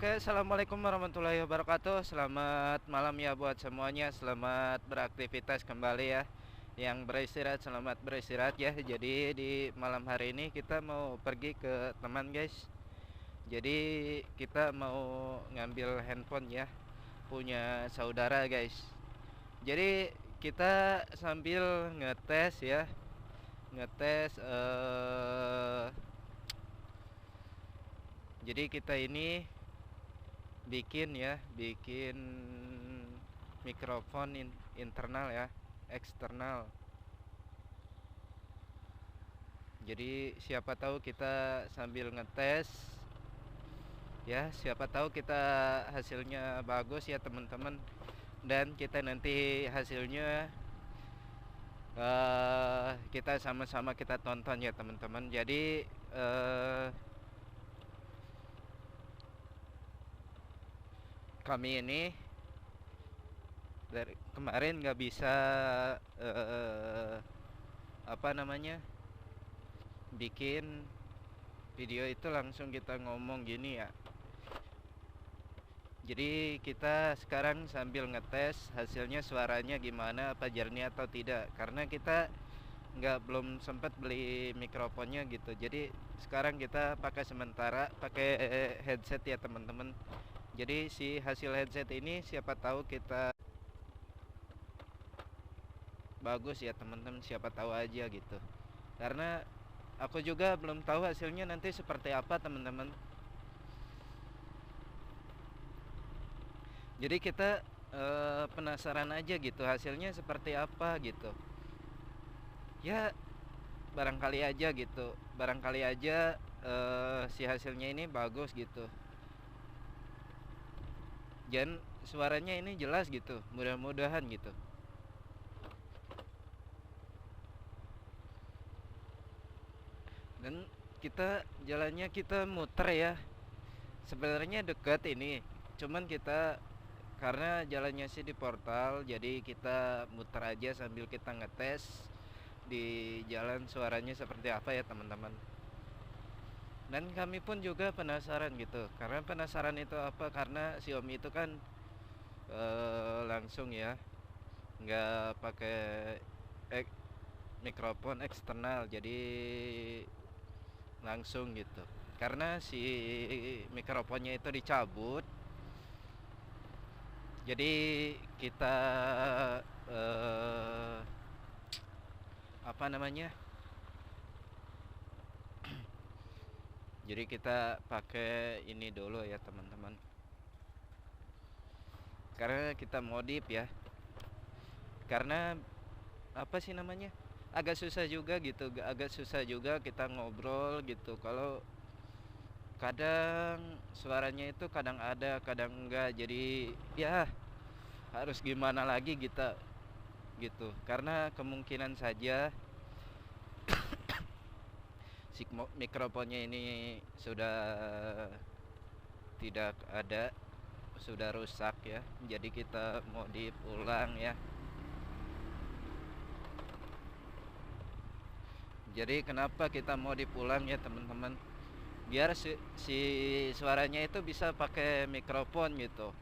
Oke, assalamualaikum warahmatullahi wabarakatuh. Selamat malam ya buat semuanya. Selamat beraktivitas kembali ya. Yang beristirahat, selamat beristirahat ya. Jadi di malam hari ini kita mau pergi ke teman guys. Jadi kita mau ngambil handphone ya, punya saudara guys. Jadi kita sambil ngetes ya, ngetes. Jadi kita ini bikin mikrofon internal ya, eksternal. Jadi siapa tahu kita sambil ngetes ya, siapa tahu kita hasilnya bagus ya teman-teman, dan kita nanti hasilnya kita sama-sama kita tonton ya teman-teman. Jadi kami ini dari kemarin nggak bisa apa namanya, bikin video itu langsung kita ngomong gini ya. Jadi kita sekarang sambil ngetes hasilnya, suaranya gimana, apa jernih atau tidak, karena kita belum sempat beli mikrofonnya gitu. Jadi sekarang kita pakai sementara pakai headset ya teman-teman. Jadi si hasil headset ini siapa tahu kita bagus ya teman-teman, siapa tahu aja gitu. Karena aku juga belum tahu hasilnya nanti seperti apa teman-teman. Jadi kita penasaran aja gitu hasilnya seperti apa gitu. Ya barangkali aja gitu. Barangkali aja si hasilnya ini bagus gitu. Dan suaranya ini jelas gitu. Mudah-mudahan gitu. Dan jalannya kita muter ya. Sebenarnya dekat ini. Cuman kita karena jalannya sih di portal, jadi kita muter aja sambil kita ngetes di jalan suaranya seperti apa ya teman-teman. Dan kami pun juga penasaran gitu. Karena penasaran itu apa? Karena Xiaomi itu kan langsung ya, nggak pakai ek- mikrofon eksternal, jadi langsung gitu. Karena si mikrofonnya itu dicabut, jadi kita eh, apa namanya? Jadi kita pakai ini dulu ya teman-teman. Karena kita modif ya. Karena apa sih namanya? Agak susah juga gitu, agak susah juga kita ngobrol gitu. Kalau kadang suaranya itu kadang ada, kadang enggak. Jadi ya harus gimana lagi kita gitu. Karena kemungkinan saja si mikrofonnya ini sudah tidak ada, sudah rusak ya. Jadi kita modif ulang ya. Jadi kenapa kita modif ulang ya teman-teman? Biar si suaranya itu bisa pakai mikrofon gitu.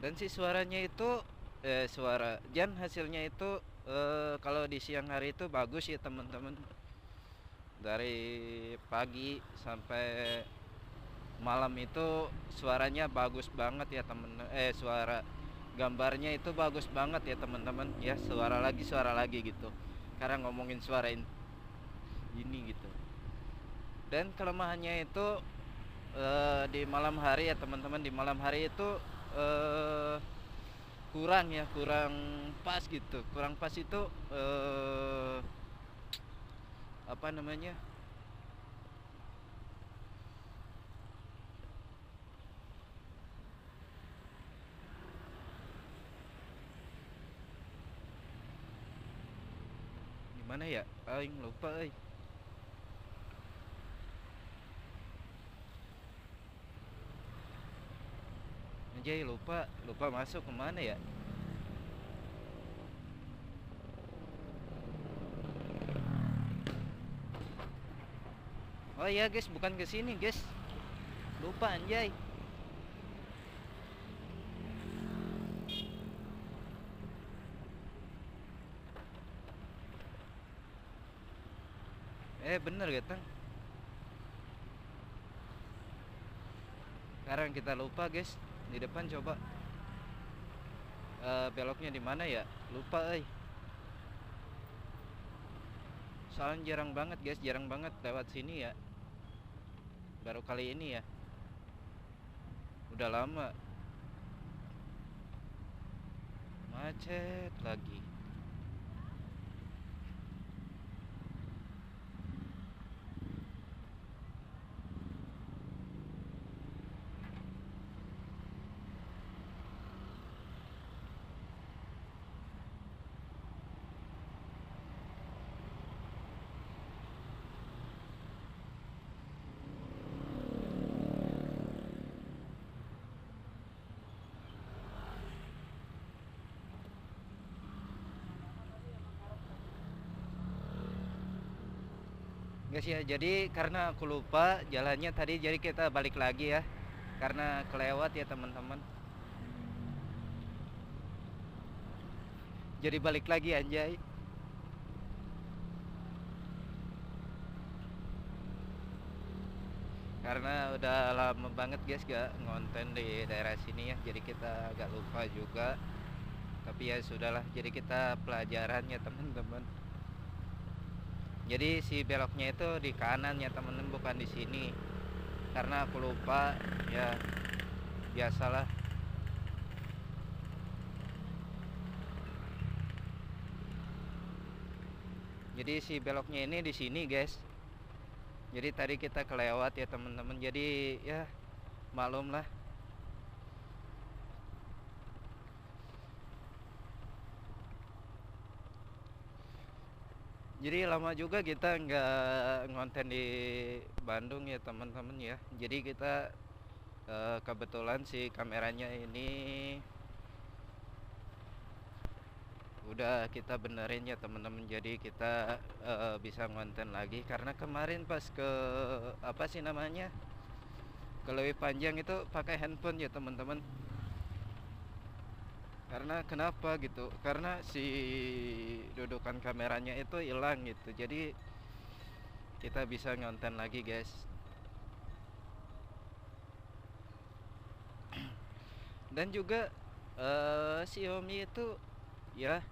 Dan si suaranya itu suara dan hasilnya itu kalau di siang hari itu bagus ya teman-teman. Dari pagi sampai malam itu suaranya bagus banget ya temen. Suara gambarnya itu bagus banget ya teman-teman. Ya suara lagi gitu. Karena ngomongin suara ini gitu. Dan kelemahannya itu di malam hari ya teman-teman. Di malam hari itu eh, kurang ya, kurang pas gitu. Kurang pas itu apa namanya, gimana ya, aing lupa anjay, lupa lupa masuk kemana ya. Oh iya guys, bukan ke sini guys, lupa anjay. Bener gitu. Sekarang kita lupa guys, di depan coba beloknya di mana ya, lupa soalnya jarang banget guys, jarang banget lewat sini ya, baru kali ini ya, udah lama macet lagi. Guys ya, jadi karena aku lupa jalannya tadi, jadi kita balik lagi ya, karena kelewat ya teman-teman, jadi balik lagi anjay. Karena udah lama banget guys gak ngonten di daerah sini ya, jadi kita agak lupa juga. Tapi ya sudahlah, jadi kita pelajaran ya teman-teman. Jadi si beloknya itu di kanan ya teman-teman, bukan di sini. Karena aku lupa ya, biasalah. Jadi si beloknya ini di sini guys. Jadi tadi kita kelewat ya teman-teman. Jadi ya maklum lah. Jadi lama juga kita nggak ngonten di Bandung ya teman-teman ya. Jadi kita kebetulan si kameranya ini udah kita benerin ya teman-teman. Jadi kita bisa ngonten lagi, karena kemarin pas ke apa sih namanya, ke Lewi Panjang itu pakai handphone ya teman-teman. Karena kenapa gitu, karena si dudukan kameranya itu hilang gitu, jadi kita bisa ngonten lagi guys. Dan juga Xiaomi itu ya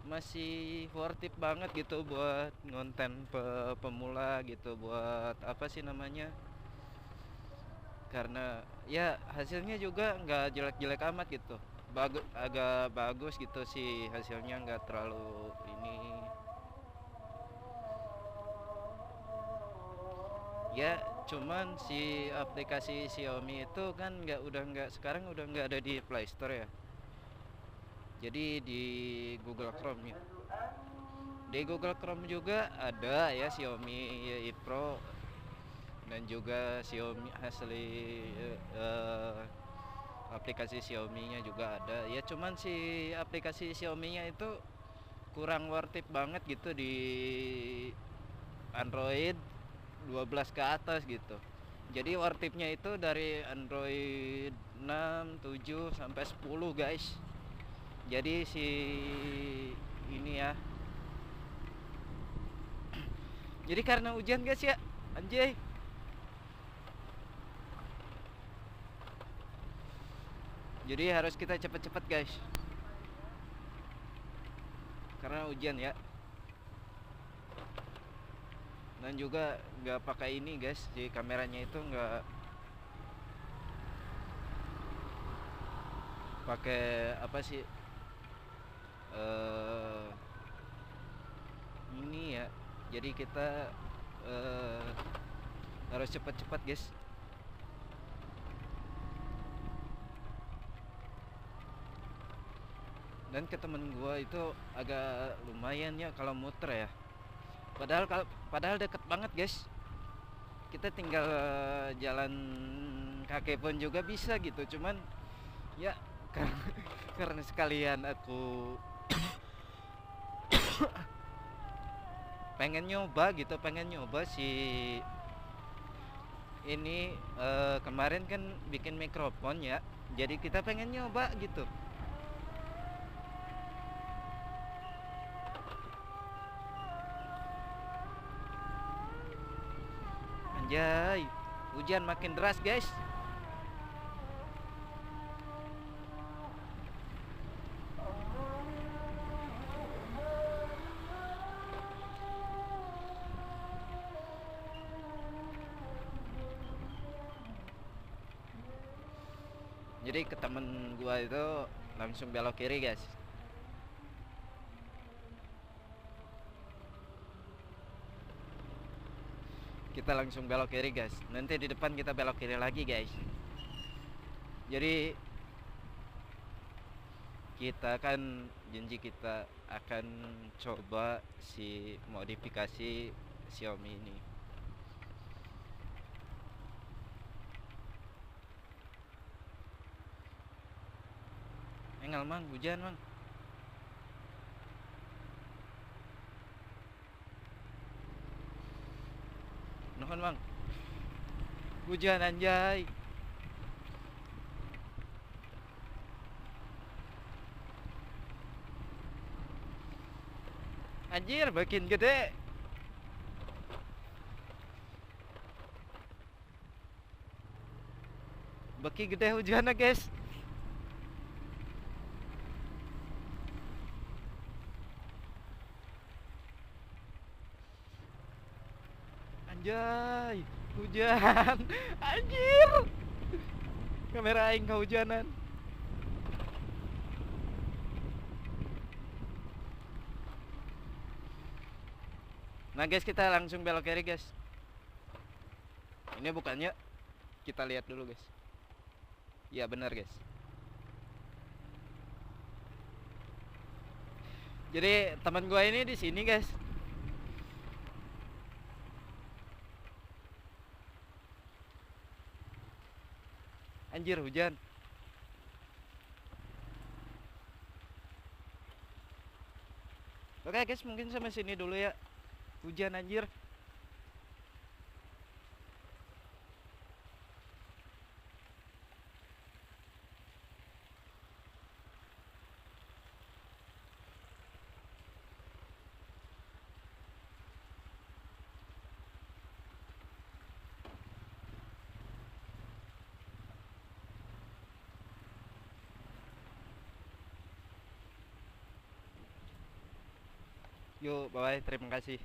masih worth it banget gitu buat ngonten pemula gitu, buat apa sih namanya, karena ya hasilnya juga nggak jelek-jelek amat gitu, agak bagus gitu sih hasilnya, nggak terlalu ini ya. Cuman si aplikasi Xiaomi itu kan sekarang udah nggak ada di Play Store ya, jadi di Google Chrome ya. Di Google Chrome juga ada ya Xiaomi E Pro, dan juga Xiaomi asli, aplikasi Xiaomi-nya juga ada ya. Cuman si aplikasi Xiaomi-nya itu kurang worth it banget gitu di Android 12 ke atas gitu. Jadi worth it-nya itu dari Android 6, 7 sampai 10 guys. Jadi si ini ya. Jadi karena hujan guys ya, anjay. Jadi harus kita cepet-cepet guys, karena hujan ya. Dan juga nggak pakai ini guys, di kameranya itu nggak pakai apa sih, ini ya. Jadi kita harus cepat-cepat guys. Dan ke temen gua itu agak lumayan ya kalau muter ya, padahal deket banget guys, kita tinggal jalan kaki pun juga bisa gitu. Cuman ya karena, karena sekalian aku pengen nyoba si ini kemarin kan bikin mikrofon ya. Jadi kita pengen nyoba gitu. Anjay, hujan makin deras, guys. Jadi ke temen gua itu langsung belok kiri, guys. Kita langsung belok kiri, guys. Nanti di depan kita belok kiri lagi, guys. Jadi kita kan janji kita akan coba si modifikasi Xiaomi ini. Enggak mang, hujan mang. Nuhun mang. Hujan anjay. Anjir, makin gede. Baki gede hujannya, guys. Anjay, hujan. Anjir. Kamera aing kehujanan. Nah, guys, kita langsung belok kiri, guys. Ini bukannya kita lihat dulu, guys. Ya, benar, guys. Jadi teman gua ini di sini, guys. Anjir, hujan. Oke, guys, mungkin sampai sini dulu ya. Hujan anjir. Yuk, bye bye, terima kasih.